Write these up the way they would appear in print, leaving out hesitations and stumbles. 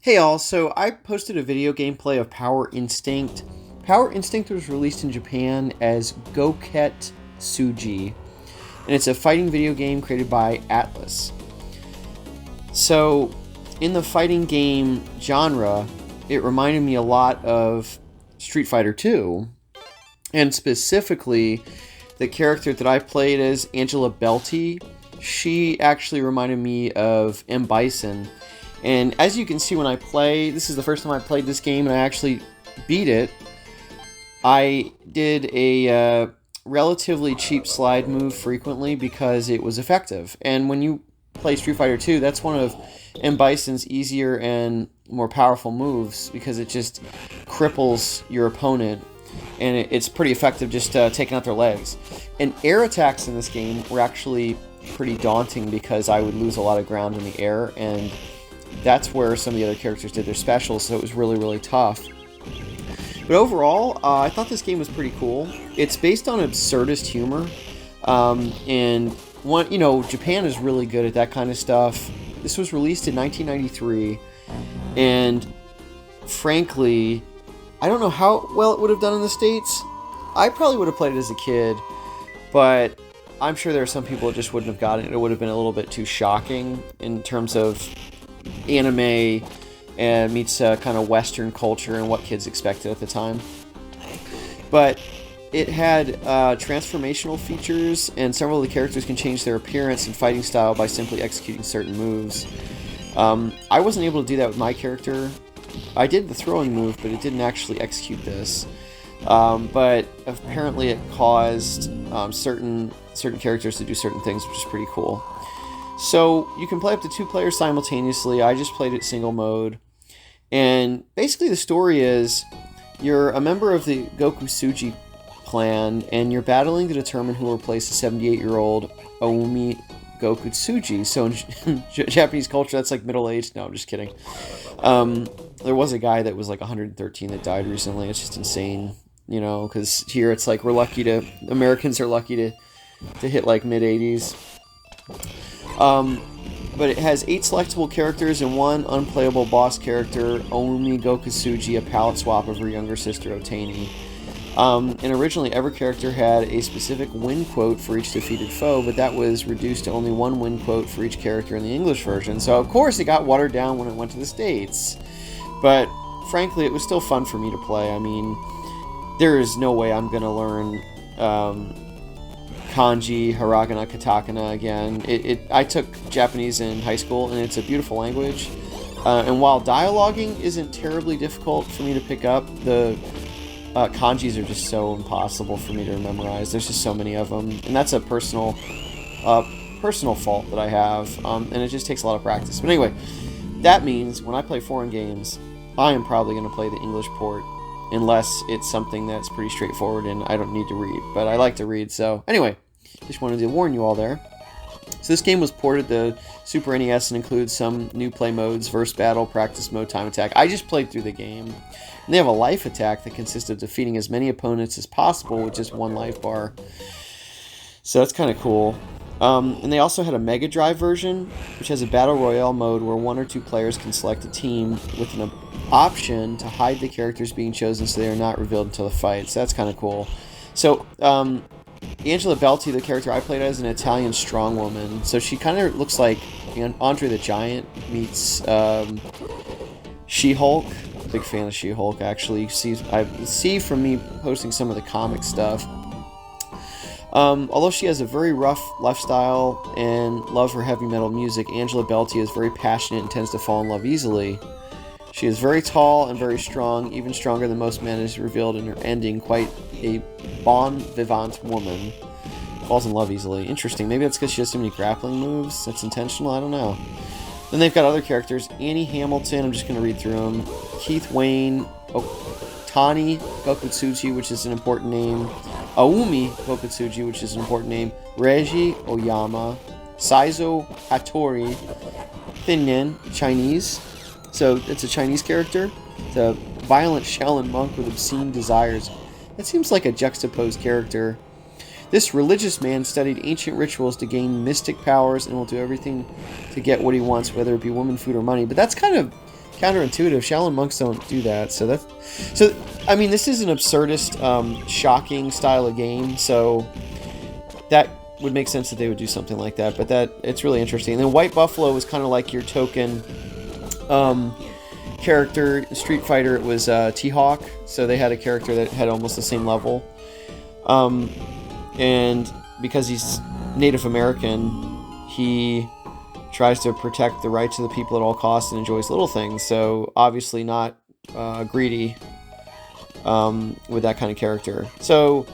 Hey all, so I posted a video gameplay of Power Instinct. Power Instinct was released in Japan as Goket Tsuji, and it's a fighting video game created by Atlus. So, in the fighting game genre, it reminded me a lot of Street Fighter 2, and specifically, the character that I played as, Angela Belty, she actually reminded me of M. Bison. And as you can see when I play, this is the first time I played this game and I actually beat it. I did a relatively cheap slide move frequently because it was effective. And when you play Street Fighter 2, that's one of M. Bison's easier and more powerful moves because it just cripples your opponent. And it's pretty effective just taking out their legs. And air attacks in this game were actually pretty daunting because I would lose a lot of ground in the air, and that's where some of the other characters did their specials, so it was really, really tough. But overall, I thought this game was pretty cool. It's based on absurdist humor, and Japan is really good at that kind of stuff. This was released in 1993, and frankly, I don't know how well it would have done in the States. I probably would have played it as a kid, but I'm sure there are some people that just wouldn't have gotten it. It would have been a little bit too shocking in terms of anime and meets kind of Western culture and what kids expected at the time. But it had transformational features, and several of the characters can change their appearance and fighting style by simply executing certain moves. I wasn't able to do that with my character. I did the throwing move, but it didn't actually execute this. But apparently it caused certain characters to do certain things, which is pretty cool. So you can play up to 2 players simultaneously. I just played it single mode. And basically the story is you're a member of the Goku Tsuji clan, and you're battling to determine who will replace the 78-year-old Aoumi Goku Tsuji. So in Japanese culture, that's like middle-aged. No, I'm just kidding. There was a guy that was like 113 that died recently. It's just insane, because here it's like Americans are lucky to hit like mid-80s. But it has 8 selectable characters and 1 unplayable boss character, Aoumi Goku Tsuji, a palette swap of her younger sister Otani. And originally every character had a specific win quote for each defeated foe, but that was reduced to only 1 win quote for each character in the English version. So of course it got watered down when it went to the States. But frankly, it was still fun for me to play. I mean, there is no way I'm going to learn kanji, hiragana, katakana again. I took Japanese in high school, and it's a beautiful language. And while dialoguing isn't terribly difficult for me to pick up, the kanjis are just so impossible for me to memorize. There's just so many of them, and that's a personal fault that I have, and it just takes a lot of practice. But anyway, that means when I play foreign games, I am probably going to play the English port, unless it's something that's pretty straightforward and I don't need to read. But I like to read, so anyway, just wanted to warn you all there. So this game was ported to Super NES and includes some new play modes: verse battle, practice mode, time attack. I just played through the game. And they have a life attack that consists of defeating as many opponents as possible with just 1 life bar. So that's kind of cool. And they also had a Mega Drive version, which has a Battle Royale mode where 1 or 2 players can select a team with an option to hide the characters being chosen so they are not revealed until the fight. So that's kind of cool. So, Angela Belty, the character I played as, an Italian strongwoman. So she kind of looks like Andre the Giant meets She-Hulk. Big fan of She-Hulk, actually. I see from me posting some of the comic stuff. Although she has a very rough lifestyle and loves her heavy metal music, Angela Belty is very passionate and tends to fall in love easily. She is very tall and very strong, even stronger than most men, as revealed in her ending. Quite a bon vivant woman. Falls in love easily. Interesting. Maybe that's because she has too many grappling moves. That's intentional. I don't know. Then they've got other characters. Annie Hamilton. I'm just going to read through them. Keith Wayne. Otani Goku Tsuji, which is an important name. Aoumi Goku Tsuji, which is an important name. Reiji Oyama. Saizo Hattori. Thinyan, Chinese. So it's a Chinese character. It's a violent Shaolin monk with obscene desires. That seems like a juxtaposed character. This religious man studied ancient rituals to gain mystic powers and will do everything to get what he wants, whether it be woman, food, or money. But that's kind of counterintuitive. Shaolin monks don't do that, so I mean, this is an absurdist, shocking style of game, so that would make sense that they would do something like that. But it's really interesting. And then White Buffalo was kind of like your token character. Street Fighter, it was T-Hawk, so they had a character that had almost the same level. And because he's Native American, he tries to protect the rights of the people at all costs and enjoys little things. So obviously not greedy with that kind of character. So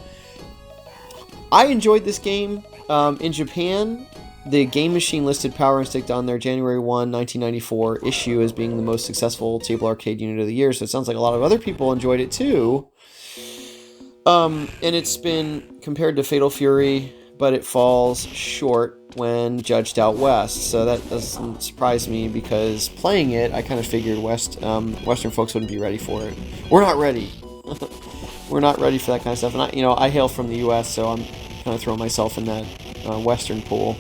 I enjoyed this game. In Japan, the Game Machine listed Power Instinct on their January 1, 1994 issue as being the most successful table arcade unit of the year. So it sounds like a lot of other people enjoyed it too. And it's been compared to Fatal Fury, but it falls short when judged out west. So that doesn't surprise me, because playing it, I kind of figured Western folks wouldn't be ready for it. We're not ready. We're not ready for that kind of stuff. And I hail from the U.S., so I'm kind of throwing myself in that Western pool.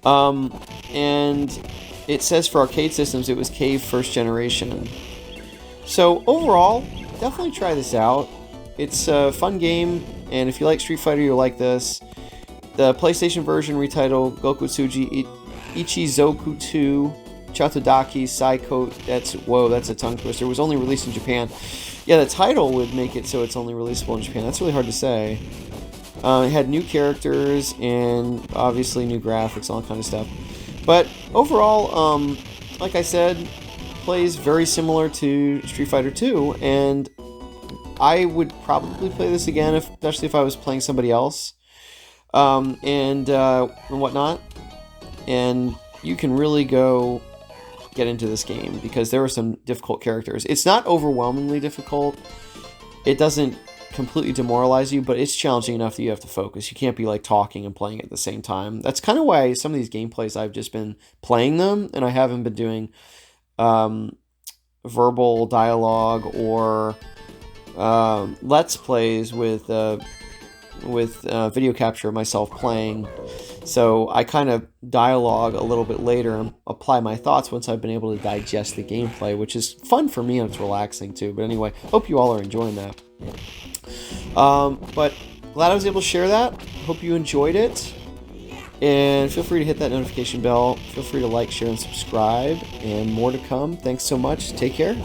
And it says for arcade systems, it was Cave first generation. So overall, definitely try this out. It's a fun game, and if you like Street Fighter, you'll like this. The PlayStation version retitled Gokutsuji Ichizoku 2 Chatodaki Saiko. That's a tongue twister. It was only released in Japan. Yeah, the title would make it so it's only releasable in Japan. That's really hard to say. It had new characters and obviously new graphics, all that kind of stuff. But overall, like I said, plays very similar to Street Fighter 2, and I would probably play this again, especially if I was playing somebody else, and whatnot. And you can really go get into this game, because there are some difficult characters. It's not overwhelmingly difficult. It doesn't completely demoralize you, but it's challenging enough that you have to focus. You can't be like talking and playing at the same time. That's kind of why some of these gameplays, I've just been playing them, and I haven't been doing verbal dialogue or let's plays with video capture of myself playing. So I kind of dialogue a little bit later and apply my thoughts once I've been able to digest the gameplay, which is fun for me, and it's relaxing too. But anyway, hope you all are enjoying that. But glad I was able to share that. Hope you enjoyed it. And feel free to hit that notification bell. Feel free to like, share, and subscribe. And more to come. Thanks so much. Take care.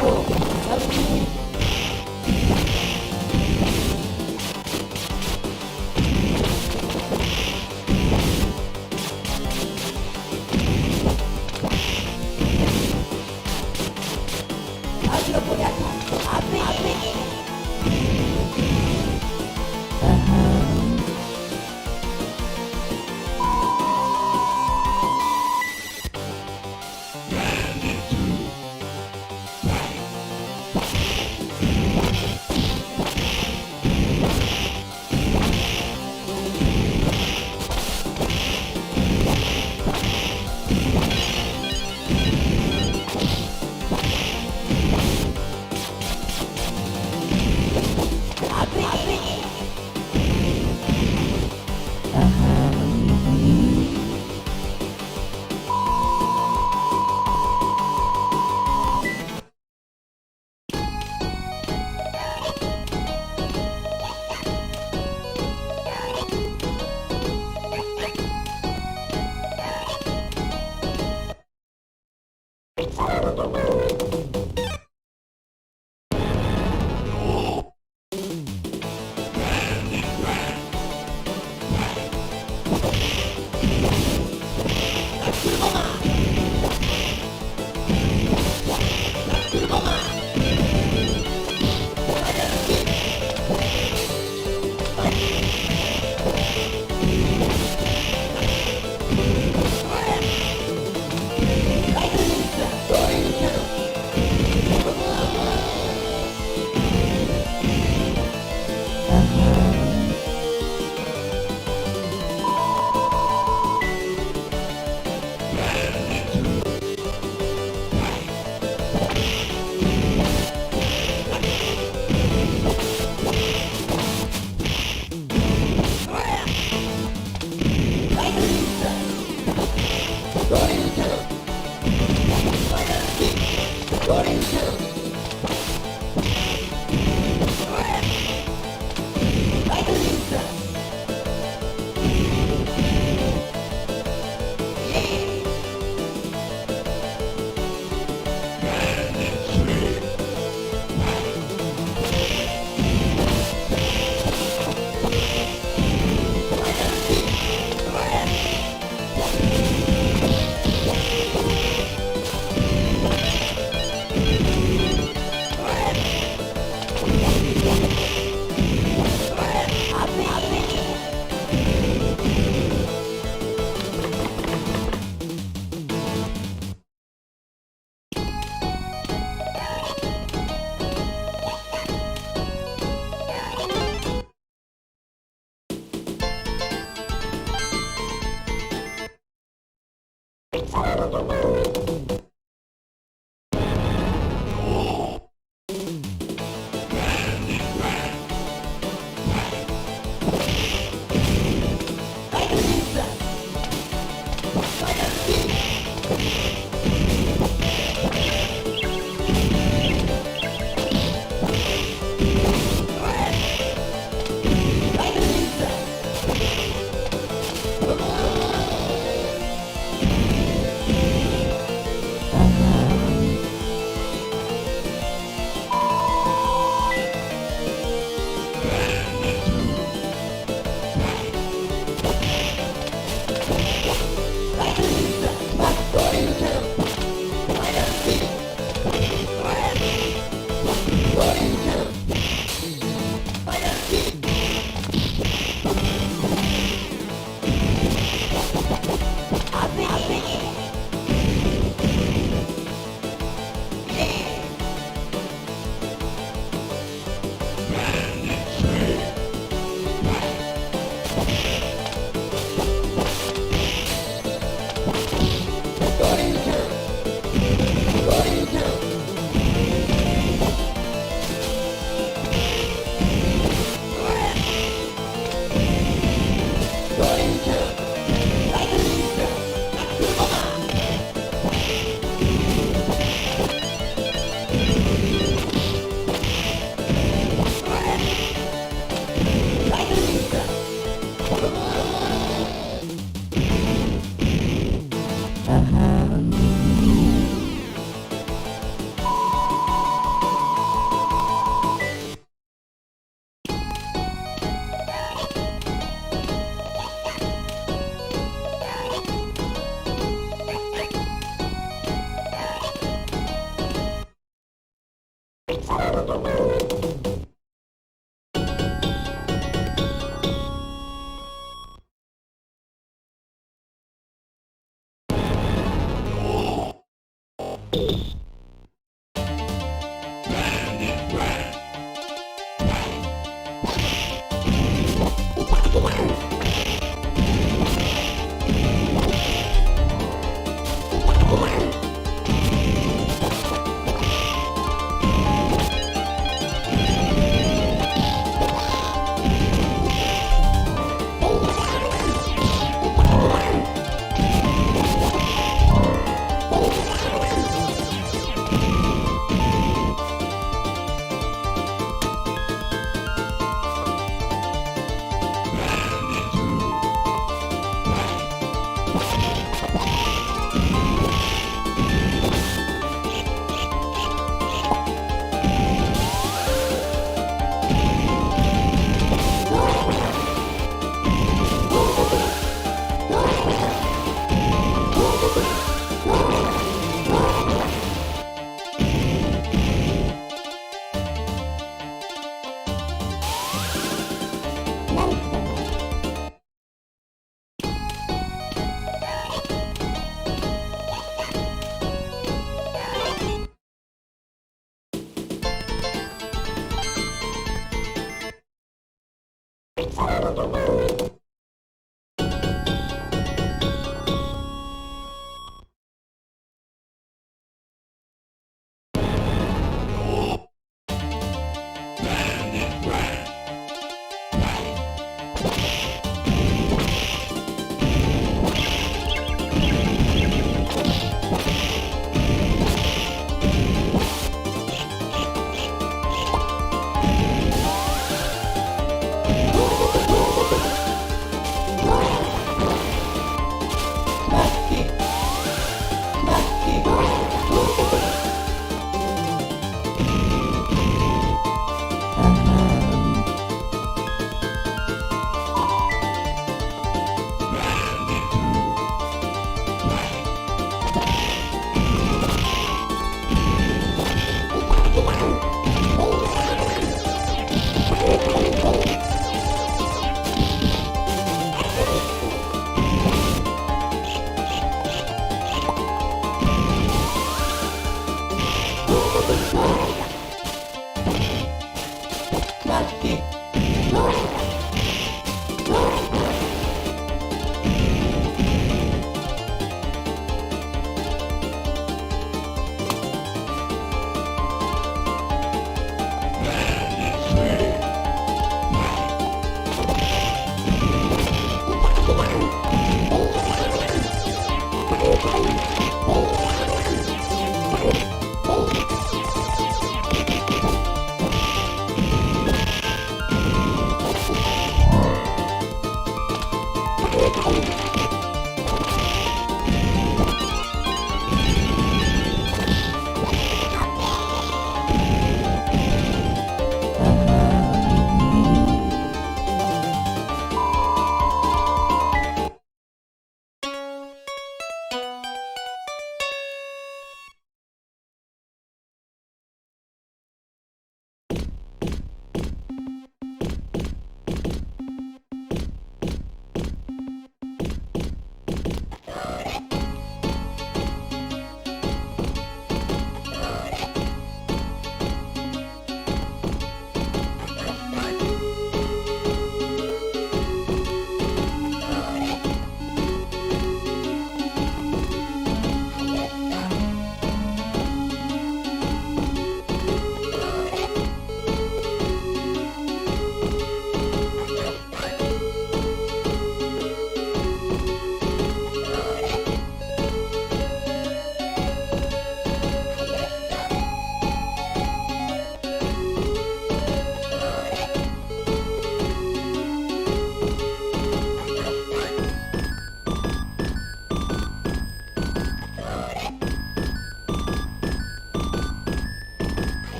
Thank you.